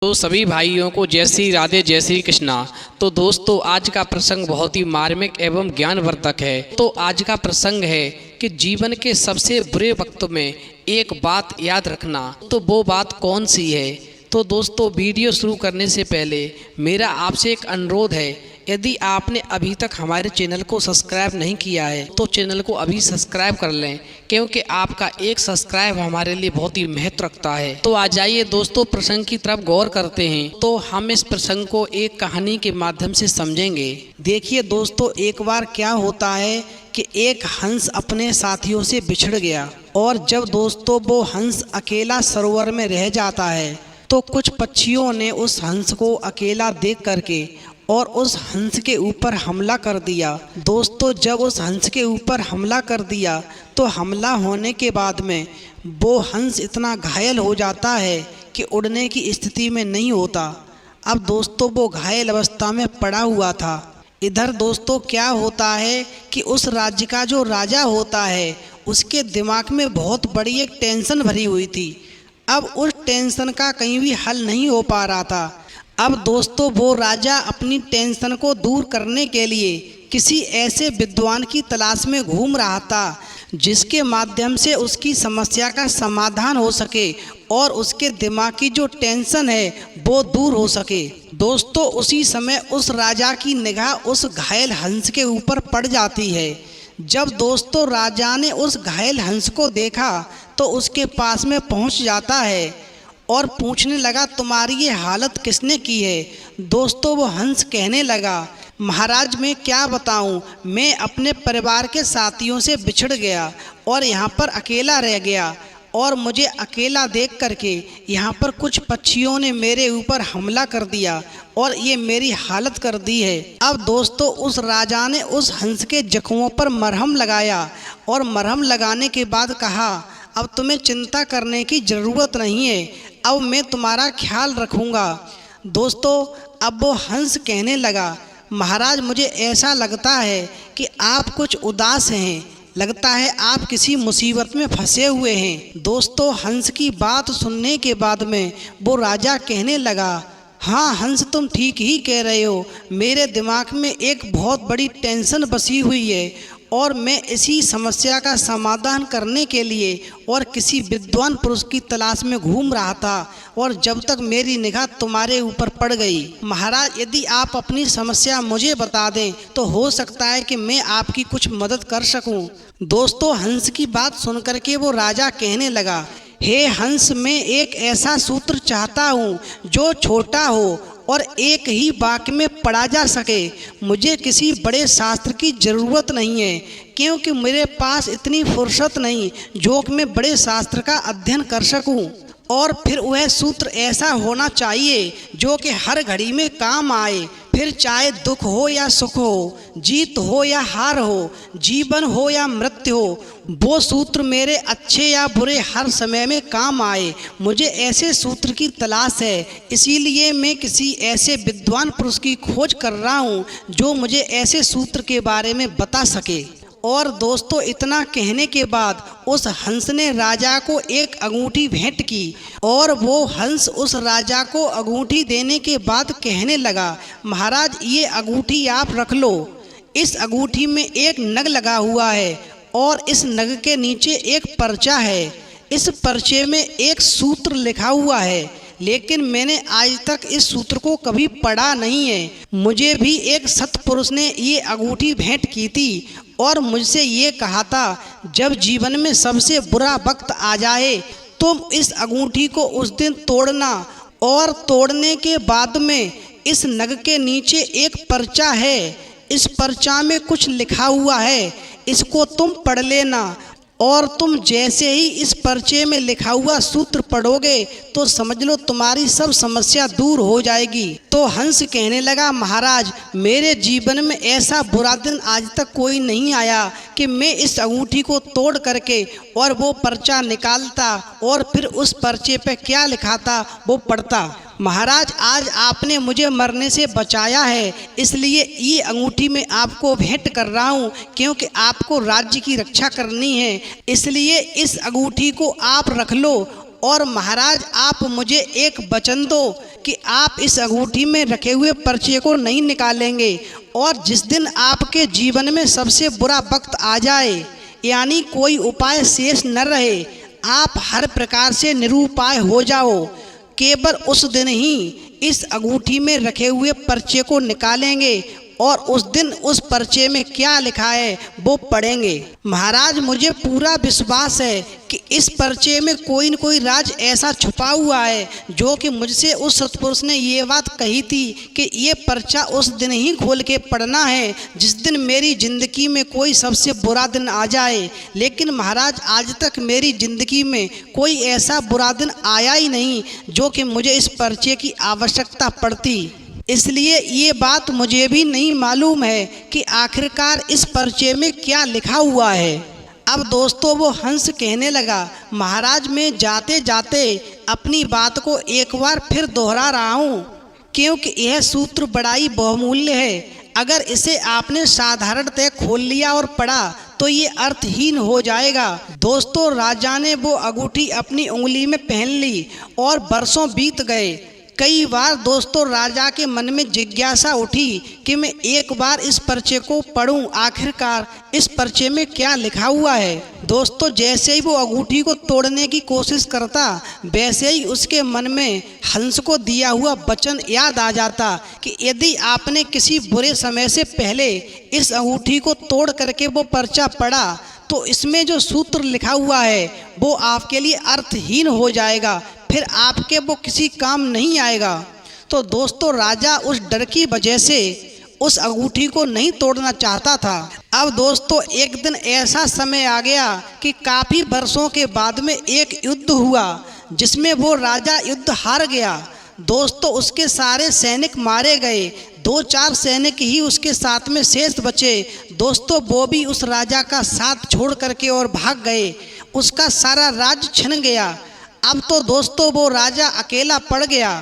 तो सभी भाइयों को जय श्री राधे जय श्री कृष्णा। तो दोस्तों आज का प्रसंग बहुत ही मार्मिक एवं ज्ञानवर्धक है। तो आज का प्रसंग है कि जीवन के सबसे बुरे वक्त में एक बात याद रखना। तो वो बात कौन सी है? तो दोस्तों वीडियो शुरू करने से पहले मेरा आपसे एक अनुरोध है, यदि आपने अभी तक हमारे चैनल को सब्सक्राइब नहीं किया है तो चैनल को अभी सब्सक्राइब कर लें, क्योंकि आपका एक सब्सक्राइब हमारे लिए बहुत ही महत्व रखता है। तो आ जाइए दोस्तों प्रसंग की तरफ गौर करते हैं। तो हम इस प्रसंग को एक कहानी के माध्यम से समझेंगे। देखिए दोस्तों, एक बार क्या होता है कि एक हंस अपने साथियों से बिछड़ गया, और जब दोस्तों वो हंस अकेला सरोवर में रह जाता है तो कुछ पक्षियों ने उस हंस को अकेला देख करके और उस हंस के ऊपर हमला कर दिया। दोस्तों जब उस हंस के ऊपर हमला कर दिया तो हमला होने के बाद में वो हंस इतना घायल हो जाता है कि उड़ने की स्थिति में नहीं होता। अब दोस्तों वो घायल अवस्था में पड़ा हुआ था। इधर दोस्तों क्या होता है कि उस राज्य का जो राजा होता है उसके दिमाग में बहुत बड़ी एक टेंशन भरी हुई थी। अब उस टेंशन का कहीं भी हल नहीं हो पा रहा था। अब दोस्तों वो राजा अपनी टेंशन को दूर करने के लिए किसी ऐसे विद्वान की तलाश में घूम रहा था जिसके माध्यम से उसकी समस्या का समाधान हो सके और उसके दिमाग की जो टेंशन है वो दूर हो सके। दोस्तों उसी समय उस राजा की निगाह उस घायल हंस के ऊपर पड़ जाती है। जब दोस्तों राजा ने उस घायल हंस को देखा तो उसके पास में पहुंच जाता है और पूछने लगा, तुम्हारी ये हालत किसने की है? दोस्तों वो हंस कहने लगा, महाराज मैं क्या बताऊं, मैं अपने परिवार के साथियों से बिछड़ गया और यहाँ पर अकेला रह गया, और मुझे अकेला देख करके यहाँ पर कुछ पक्षियों ने मेरे ऊपर हमला कर दिया और ये मेरी हालत कर दी है। अब दोस्तों उस राजा ने उस हंस के जख्मों पर मरहम लगाया और मरहम लगाने के बाद कहा, अब तुम्हें चिंता करने की ज़रूरत नहीं है, अब मैं तुम्हारा ख्याल रखूँगा। दोस्तों अब वो हंस कहने लगा, महाराज मुझे ऐसा लगता है कि आप कुछ उदास हैं, लगता है आप किसी मुसीबत में फंसे हुए हैं। दोस्तों हंस की बात सुनने के बाद में वो राजा कहने लगा, हाँ हंस तुम ठीक ही कह रहे हो, मेरे दिमाग में एक बहुत बड़ी टेंशन बसी हुई है और मैं इसी समस्या का समाधान करने के लिए और किसी विद्वान पुरुष की तलाश में घूम रहा था, और जब तक मेरी निगाह तुम्हारे ऊपर पड़ गई। महाराज यदि आप अपनी समस्या मुझे बता दें तो हो सकता है कि मैं आपकी कुछ मदद कर सकूं। दोस्तों हंस की बात सुनकर के वो राजा कहने लगा, हे हंस मैं एक ऐसा सूत्र चाहता हूँ जो छोटा हो और एक ही वाक्य में पढ़ा जा सके। मुझे किसी बड़े शास्त्र की ज़रूरत नहीं है, क्योंकि मेरे पास इतनी फुर्सत नहीं जो कि मैं बड़े शास्त्र का अध्ययन कर सकूं। और फिर वह सूत्र ऐसा होना चाहिए जो कि हर घड़ी में काम आए, फिर चाहे दुख हो या सुख हो, जीत हो या हार हो, जीवन हो या मृत्यु हो, वो सूत्र मेरे अच्छे या बुरे हर समय में काम आए। मुझे ऐसे सूत्र की तलाश है, इसीलिए मैं किसी ऐसे विद्वान पुरुष की खोज कर रहा हूँ जो मुझे ऐसे सूत्र के बारे में बता सके। और दोस्तों इतना कहने के बाद उस हंस ने राजा को एक अंगूठी भेंट की, और वो हंस उस राजा को अंगूठी देने के बाद कहने लगा, महाराज ये अंगूठी आप रख लो। इस अंगूठी में एक नग लगा हुआ है और इस नग के नीचे एक पर्चा है। इस पर्चे में एक सूत्र लिखा हुआ है, लेकिन मैंने आज तक इस सूत्र को कभी पढ़ा नहीं है। मुझे भी एक सत्पुरुष ने ये अंगूठी भेंट की थी और मुझसे ये कहा था, जब जीवन में सबसे बुरा वक्त आ जाए तुम इस अंगूठी को उस दिन तोड़ना, और तोड़ने के बाद में इस नग के नीचे एक पर्चा है, इस पर्चा में कुछ लिखा हुआ है, इसको तुम पढ़ लेना, और तुम जैसे ही इस पर्चे में लिखा हुआ सूत्र पढ़ोगे तो समझ लो तुम्हारी सब समस्या दूर हो जाएगी। तो हंस कहने लगा, महाराज मेरे जीवन में ऐसा बुरा दिन आज तक कोई नहीं आया कि मैं इस अंगूठी को तोड़ करके और वो पर्चा निकालता और फिर उस पर्चे पे क्या लिखा था वो पढ़ता। महाराज आज आपने मुझे मरने से बचाया है, इसलिए ये अंगूठी मैं आपको भेंट कर रहा हूँ, क्योंकि आपको राज्य की रक्षा करनी है, इसलिए इस अंगूठी को आप रख लो। और महाराज आप मुझे एक वचन दो कि आप इस अंगूठी में रखे हुए पर्चे को नहीं निकालेंगे और जिस दिन आपके जीवन में सबसे बुरा वक्त आ जाए, यानी कोई उपाय शेष न रहे, आप हर प्रकार से निरुपाय हो जाओ, केवल उस दिन ही इस अंगूठी में रखे हुए पर्चे को निकालेंगे और उस दिन उस पर्चे में क्या लिखा है वो पढ़ेंगे। महाराज, मुझे पूरा विश्वास है कि इस पर्चे में कोई न कोई राज ऐसा छुपा हुआ है जो कि मुझसे उस सत्पुरुष ने ये बात कही थी कि ये पर्चा उस दिन ही खोल के पढ़ना है जिस दिन मेरी ज़िंदगी में कोई सबसे बुरा दिन आ जाए। लेकिन महाराज, आज तक मेरी ज़िंदगी में कोई ऐसा बुरा दिन आया ही नहीं जो कि मुझे इस पर्चे की आवश्यकता पड़ती, इसलिए ये बात मुझे भी नहीं मालूम है कि आखिरकार इस पर्चे में क्या लिखा हुआ है। अब दोस्तों वो हंस कहने लगा, महाराज, मैं जाते जाते अपनी बात को एक बार फिर दोहरा रहा हूँ, क्योंकि यह सूत्र बड़ा ही बहुमूल्य है। अगर इसे आपने साधारणतः खोल लिया और पढ़ा तो ये अर्थहीन हो जाएगा। दोस्तों, राजा ने वो अंगूठी अपनी उंगली में पहन ली और बरसों बीत गए। कई बार दोस्तों राजा के मन में जिज्ञासा उठी कि मैं एक बार इस पर्चे को पढ़ूं, आखिरकार इस पर्चे में क्या लिखा हुआ है। दोस्तों, जैसे ही वो अंगूठी को तोड़ने की कोशिश करता, वैसे ही उसके मन में हंस को दिया हुआ वचन याद आ जाता कि यदि आपने किसी बुरे समय से पहले इस अंगूठी को तोड़ करके वो पर्चा पढ़ा तो इसमें जो सूत्र लिखा हुआ है वो आपके लिए अर्थहीन हो जाएगा, फिर आपके वो किसी काम नहीं आएगा। तो दोस्तों, राजा उस डर की वजह से उस अंगूठी को नहीं तोड़ना चाहता था। अब दोस्तों, एक दिन ऐसा समय आ गया कि काफ़ी वर्षों के बाद में एक युद्ध हुआ जिसमें वो राजा युद्ध हार गया। दोस्तों, उसके सारे सैनिक मारे गए, 2-4 सैनिक ही उसके साथ में शेष बचे। दोस्तों, वो भी उस राजा का साथ छोड़ करके और भाग गए, उसका सारा राज्य छिन गया। अब तो दोस्तों वो राजा अकेला पड़ गया।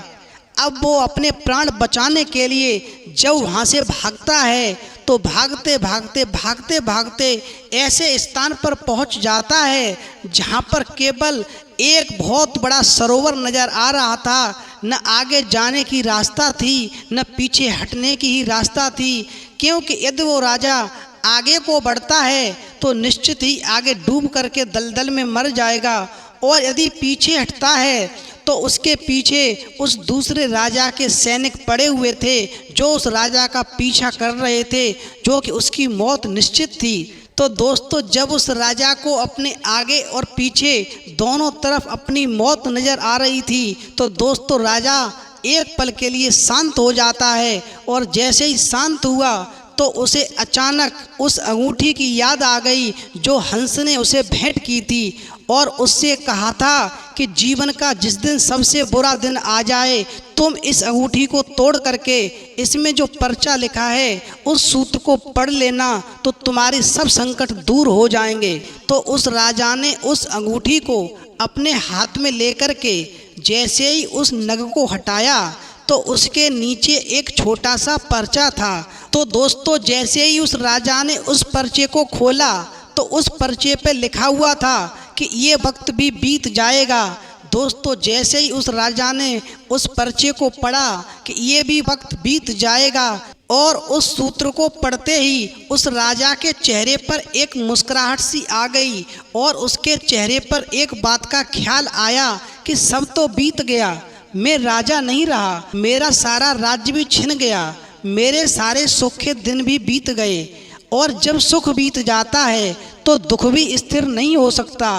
अब वो अपने प्राण बचाने के लिए जब वहाँ से भागता है तो भागते भागते भागते भागते ऐसे स्थान पर पहुँच जाता है जहाँ पर केवल एक बहुत बड़ा सरोवर नज़र आ रहा था। न आगे जाने की रास्ता थी, न पीछे हटने की ही रास्ता थी, क्योंकि यदि वो राजा आगे को बढ़ता है तो निश्चित ही आगे डूब करके दलदल में मर जाएगा, और यदि पीछे हटता है तो उसके पीछे उस दूसरे राजा के सैनिक पड़े हुए थे जो उस राजा का पीछा कर रहे थे, जो कि उसकी मौत निश्चित थी। तो दोस्तों, जब उस राजा को अपने आगे और पीछे दोनों तरफ अपनी मौत नज़र आ रही थी तो दोस्तों राजा एक पल के लिए शांत हो जाता है, और जैसे ही शांत हुआ तो उसे अचानक उस अंगूठी की याद आ गई जो हंस ने उसे भेंट की थी और उससे कहा था कि जीवन का जिस दिन सबसे बुरा दिन आ जाए तुम इस अंगूठी को तोड़ करके इसमें जो पर्चा लिखा है उस सूत्र को पढ़ लेना तो तुम्हारे सब संकट दूर हो जाएंगे। तो उस राजा ने उस अंगूठी को अपने हाथ में लेकर के जैसे ही उस नग को हटाया तो उसके नीचे एक छोटा सा पर्चा था। तो दोस्तों, जैसे ही उस राजा ने उस पर्चे को खोला तो उस पर्चे पे लिखा हुआ था कि ये वक्त भी बीत जाएगा। दोस्तों, जैसे ही उस राजा ने उस पर्चे को पढ़ा कि ये भी वक्त बीत जाएगा, और उस सूत्र को पढ़ते ही उस राजा के चेहरे पर एक मुस्कुराहट सी आ गई और उसके चेहरे पर एक बात का ख्याल आया कि सब तो बीत गया, मैं राजा नहीं रहा, मेरा सारा राज्य भी छिन गया, मेरे सारे सुख के दिन भी बीत गए, और जब सुख बीत जाता है तो दुख भी स्थिर नहीं हो सकता।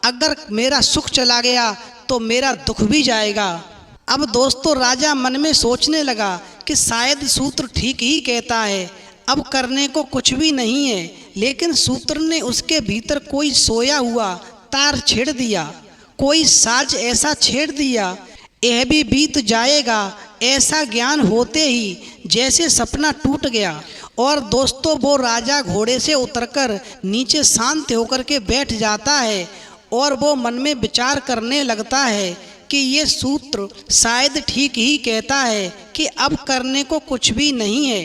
अगर मेरा सुख चला गया तो मेरा दुख भी जाएगा। अब दोस्तों, राजा मन में सोचने लगा कि शायद सूत्र ठीक ही कहता है, अब करने को कुछ भी नहीं है। लेकिन सूत्र ने उसके भीतर कोई सोया हुआ तार छेड़ दिया, कोई साज ऐसा छेड़ दिया, यह भी बीत जाएगा ऐसा ज्ञान होते ही जैसे सपना टूट गया। और दोस्तों, वो राजा घोड़े से उतरकर नीचे शांत होकर के बैठ जाता है और वो मन में विचार करने लगता है कि ये सूत्र शायद ठीक ही कहता है कि अब करने को कुछ भी नहीं है।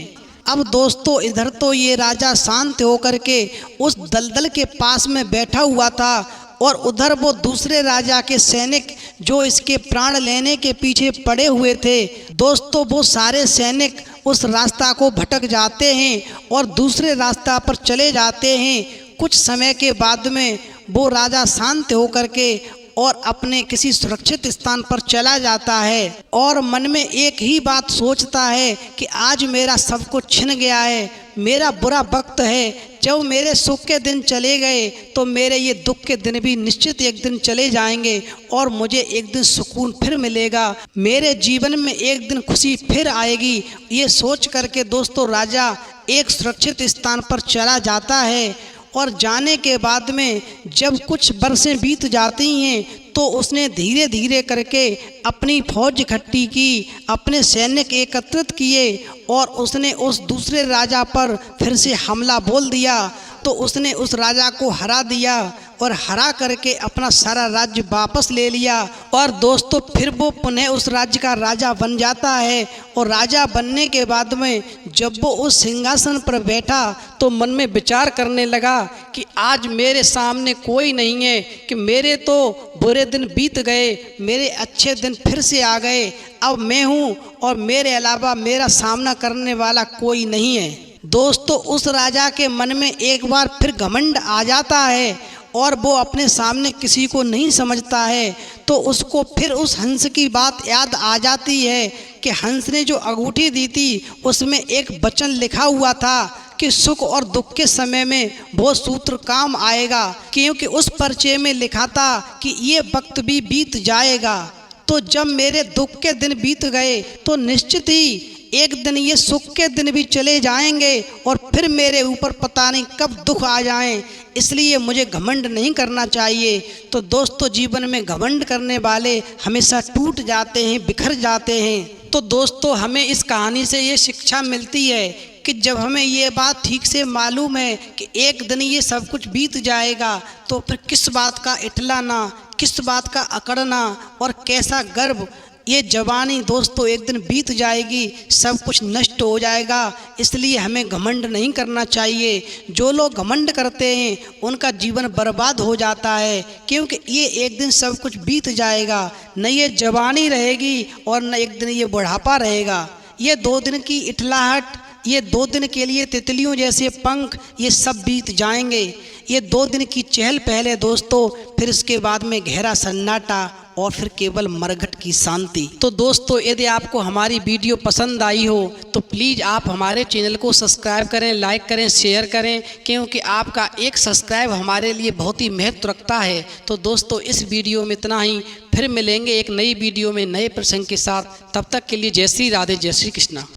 अब दोस्तों, इधर तो ये राजा शांत होकर के उस दलदल के पास में बैठा हुआ था और उधर वो दूसरे राजा के सैनिक जो इसके प्राण लेने के पीछे पड़े हुए थे। दोस्तों वो सारे सैनिक उस रास्ता को भटक जाते हैं और दूसरे रास्ता पर चले जाते हैं। कुछ समय के बाद में वो राजा शांत होकर के और अपने किसी सुरक्षित स्थान पर चला जाता है और मन में एक ही बात सोचता है कि आज मेरा सब कुछ छिन गया है, मेरा बुरा वक्त है। जब मेरे सुख के दिन चले गए तो मेरे ये दुख के दिन भी निश्चित एक दिन चले जाएंगे और मुझे एक दिन सुकून फिर मिलेगा, मेरे जीवन में एक दिन खुशी फिर आएगी। ये सोच करके दोस्तों राजा एक सुरक्षित स्थान पर चला जाता है और जाने के बाद में जब कुछ बरसें बीत जाती हैं तो उसने धीरे धीरे करके अपनी फौज इकट्ठी की, अपने सैनिक एकत्रित किए और उसने उस दूसरे राजा पर फिर से हमला बोल दिया। तो उसने उस राजा को हरा दिया और हरा करके अपना सारा राज्य वापस ले लिया और दोस्तों फिर वो पुनः उस राज्य का राजा बन जाता है। और राजा बनने के बाद में जब वो उस सिंहासन पर बैठा तो मन में विचार करने लगा कि आज मेरे सामने कोई नहीं है, कि मेरे तो बुरे दिन बीत गए, मेरे अच्छे दिन फिर से आ गए। अब मैं हूँ और मेरे अलावा मेरा सामना करने वाला कोई नहीं है। दोस्तों उस राजा के मन में एक बार फिर घमंड आ जाता है और वो अपने सामने किसी को नहीं समझता है। तो उसको फिर उस हंस की बात याद आ जाती है कि हंस ने जो अंगूठी दी थी उसमें एक वचन लिखा हुआ था कि सुख और दुख के समय में वो सूत्र काम आएगा, क्योंकि उस पर्चे में लिखा था कि ये वक्त भी बीत जाएगा। तो जब मेरे दुख के दिन बीत गए तो निश्चित ही एक दिन ये सुख के दिन भी चले जाएंगे और फिर मेरे ऊपर पता नहीं कब दुख आ जाएं, इसलिए मुझे घमंड नहीं करना चाहिए। तो दोस्तों जीवन में घमंड करने वाले हमेशा टूट जाते हैं, बिखर जाते हैं। तो दोस्तों हमें इस कहानी से ये शिक्षा मिलती है कि जब हमें ये बात ठीक से मालूम है कि एक दिन ये सब कुछ बीत जाएगा तो फिर किस बात का इठलाना, किस बात का अकड़ना और कैसा गर्व। ये जवानी दोस्तों एक दिन बीत जाएगी, सब कुछ नष्ट हो जाएगा, इसलिए हमें घमंड नहीं करना चाहिए। जो लोग घमंड करते हैं उनका जीवन बर्बाद हो जाता है, क्योंकि ये एक दिन सब कुछ बीत जाएगा, न ये जवानी रहेगी और न एक दिन ये बुढ़ापा रहेगा। ये 2 दिन की इठलाहट, ये 2 दिन के लिए तितलियों जैसे पंख, ये सब बीत जाएंगे। ये 2 दिन की चहल पहल दोस्तों, फिर इसके बाद में गहरा सन्नाटा और फिर केवल मरघट की शांति। तो दोस्तों यदि आपको हमारी वीडियो पसंद आई हो तो प्लीज़ आप हमारे चैनल को सब्सक्राइब करें, लाइक करें, शेयर करें, क्योंकि आपका एक सब्सक्राइब हमारे लिए बहुत ही महत्व रखता है। तो दोस्तों इस वीडियो में इतना ही, फिर मिलेंगे एक नई वीडियो में नए प्रसंग के साथ। तब तक के लिए जय श्री राधे, जय श्री कृष्णा।